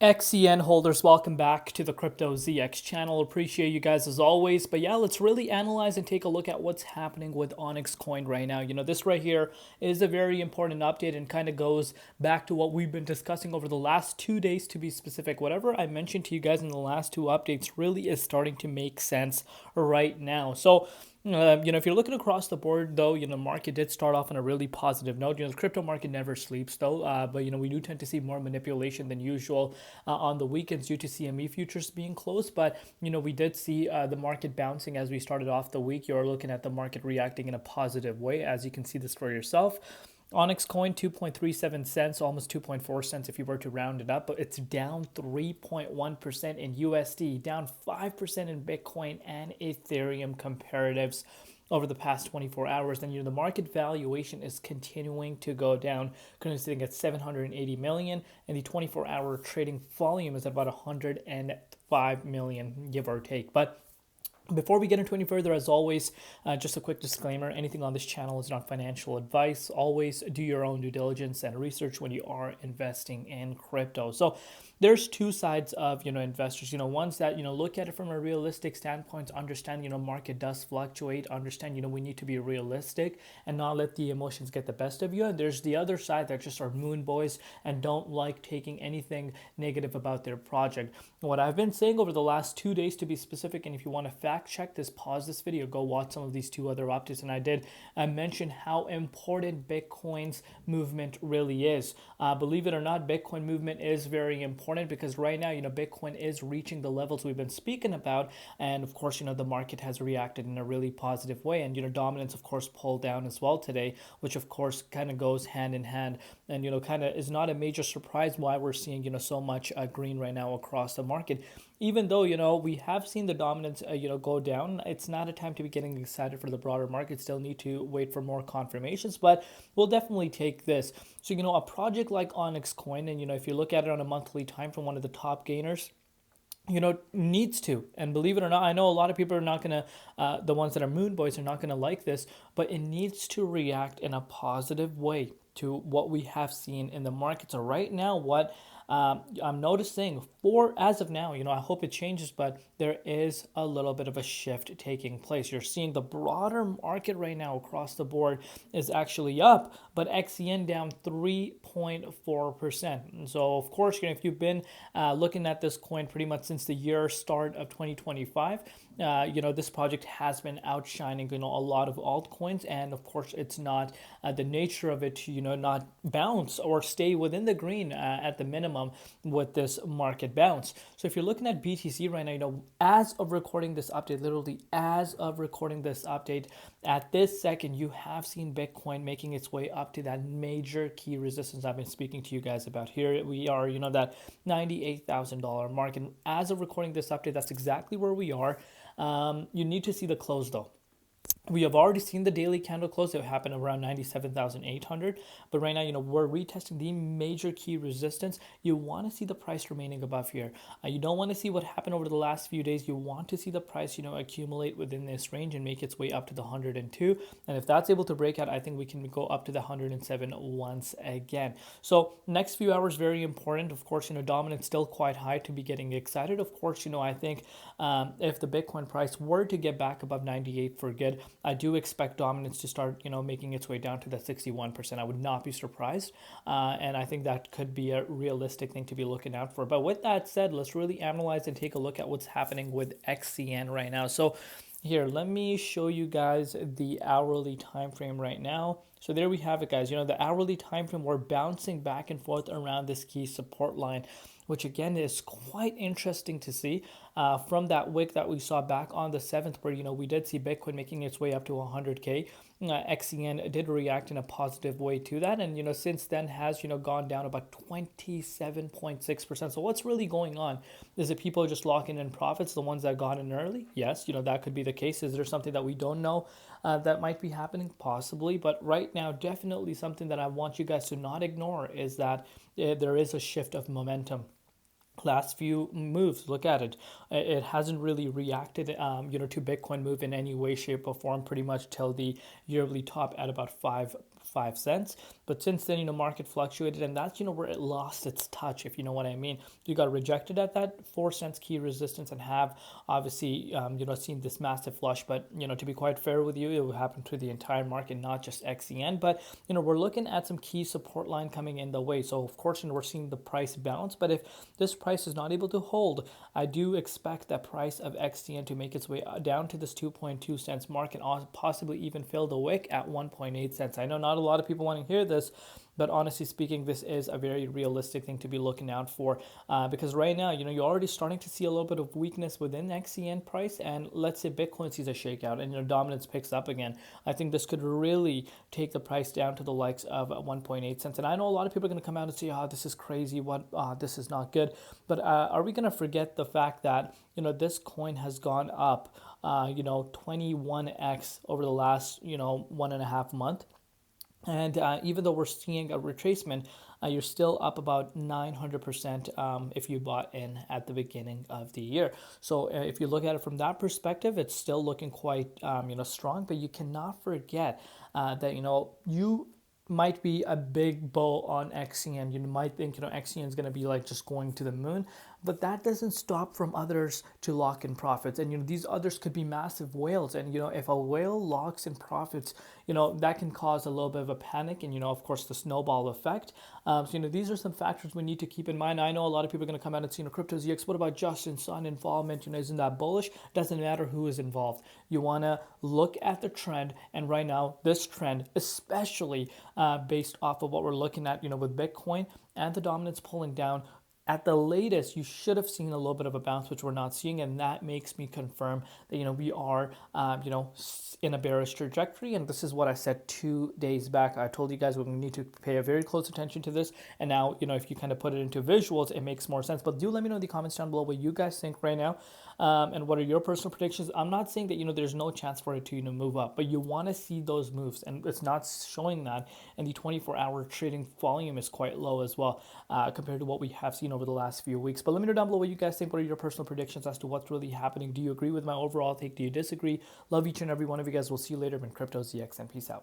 XCN holders, welcome back to the Crypto ZX channel. Appreciate you guys as always. But yeah, let's really analyze and take a look at what's happening with Onyxcoin right now. This right here is a very important update and kind of goes back to what we've been discussing over the last 2 days, to be specific. Whatever I mentioned to you guys in the last two updates really is starting to make sense right now. So if you're looking across the board, though, the market did start off on a really positive note. The crypto market never sleeps, though. But we do tend to see more manipulation than usual on the weekends due to CME futures being closed. But we did see the market bouncing as we started off the week. You're looking at the market reacting in a positive way, as you can see this for yourself. Onyx coin 2.37 cents, almost 2.4 cents if you were to round it up, but it's down 3.1% in USD, down 5% in Bitcoin and Ethereum comparatives over the past 24 hours. Then the market valuation is continuing to go down, currently sitting at 780 million, and the 24-hour trading volume is about 105 million, give or take. But before we get into any further, as always, just a quick disclaimer, anything on this channel is not financial advice. Always do your own due diligence and research when you are investing in crypto. So there's two sides of, investors, ones that, look at it from a realistic standpoint, understand, market does fluctuate, understand, we need to be realistic and not let the emotions get the best of you. And there's the other side that just are moon boys and don't like taking anything negative about their project. What I've been saying over the last 2 days, to be specific, and if you want to fact check this, pause this video, go watch some of these two other updates. And I did mention how important Bitcoin's movement really is. Believe it or not, Bitcoin movement is very important because right now, Bitcoin is reaching the levels we've been speaking about. And of course, the market has reacted in a really positive way. And, dominance, of course, pulled down as well today, which of course kind of goes hand in hand and, kind of is not a major surprise why we're seeing, so much green right now across the market. Even though, we have seen the dominance, go down, it's not a time to be getting excited for the broader market. Still need to wait for more confirmations, but we'll definitely take this. So, a project like Onyxcoin, and, if you look at it on a monthly time from one of the top gainers, needs to. And believe it or not, I know a lot of people are not going to, the ones that are moon boys are not going to like this, but it needs to react in a positive way to what we have seen in the market. So right now, what I'm noticing as of now, I hope it changes, but there is a little bit of a shift taking place. You're seeing the broader market right now across the board is actually up, but XCN down 3.4%. And so, of course, if you've been looking at this coin pretty much since the year start of 2025, this project has been outshining, a lot of altcoins. And of course, it's not the nature of it to, not bounce or stay within the green at the minimum with this market bounce. So if you're looking at BTC right now, as of recording this update, literally as of recording this update, at this second, you have seen Bitcoin making its way up to that major key resistance I've been speaking to you guys about. Here we are, that $98,000 mark. And as of recording this update, that's exactly where we are. You need to see the close though. We have already seen the daily candle close. It happened around 97,800. But right now, we're retesting the major key resistance. You want to see the price remaining above here. You don't want to see what happened over the last few days. You want to see the price, accumulate within this range and make its way up to the 102. And if that's able to break out, I think we can go up to the 107 once again. So next few hours, very important. Of course, dominance still quite high to be getting excited. Of course, I think if the Bitcoin price were to get back above 98 for good, I do expect dominance to start, making its way down to that 61%. I would not be surprised. And I think that could be a realistic thing to be looking out for. But with that said, let's really analyze and take a look at what's happening with XCN right now. So here, let me show you guys the hourly time frame right now. So there we have it, guys. The hourly time frame, we're bouncing back and forth around this key support line, which again is quite interesting to see from that wick that we saw back on the 7th, where, we did see Bitcoin making its way up to 100K. XCN did react in a positive way to that. And, since then has, gone down about 27.6%. So what's really going on? Is it people just locking in profits, the ones that got in early? Yes, that could be the case. Is there something that we don't know that might be happening? Possibly. But right now, definitely something that I want you guys to not ignore is that there is a shift of momentum. Last few moves, look at it. It hasn't really reacted, to Bitcoin move in any way, shape, or form, pretty much till the yearly top at about 5 cents. But since then, market fluctuated, and that's, where it lost its touch, if you know what I mean. You got rejected at that 4 cents key resistance and have obviously, seen this massive flush. But, to be quite fair with you, it will happen to the entire market, not just XEN. But, we're looking at some key support line coming in the way. So, of course, we're seeing the price bounce. But if this price is not able to hold, I do expect that price of XTN to make its way down to this 2.2 cents mark and possibly even fill the wick at 1.8 cents. I know not a lot of people want to hear this, but honestly speaking, this is a very realistic thing to be looking out for because right now, you're already starting to see a little bit of weakness within XEN price, and let's say Bitcoin sees a shakeout and dominance picks up again. I think this could really take the price down to the likes of 1.8 cents. And I know a lot of people are going to come out and say, "Oh, this is crazy. This is not good." But are we going to forget the fact that this coin has gone up 21x over the last 1.5 month? And even though we're seeing a retracement, you're still up about 900% if you bought in at the beginning of the year. So if you look at it from that perspective, it's still looking quite strong. But you cannot forget that you might be a big bull on XCN. You might think XCN is going to be like just going to the moon, but that doesn't stop from others to lock in profits. And these others could be massive whales. And if a whale locks in profits, that can cause a little bit of a panic, and of course the snowball effect. So these are some factors we need to keep in mind. I know a lot of people are going to come out and say, Crypto ZX, what about Justin Sun involvement? Isn't that bullish? Doesn't matter who is involved. You want to look at the trend, and right now this trend, especially based off of what we're looking at, with Bitcoin and the dominance pulling down. At the latest, you should have seen a little bit of a bounce, which we're not seeing, and that makes me confirm that we are, in a bearish trajectory. And this is what I said 2 days back. I told you guys we need to pay a very close attention to this. And now, if you kind of put it into visuals, it makes more sense. But do let me know in the comments down below what you guys think right now, and what are your personal predictions. I'm not saying that there's no chance for it to move up, but you want to see those moves, and it's not showing that. And the 24-hour trading volume is quite low as well, compared to what we have seen over the last few weeks. But let me know down below what you guys think. What are your personal predictions as to what's really happening? Do you agree with my overall take? Do you disagree? Love each and every one of you guys. We'll see you later in Crypto ZX, and peace out.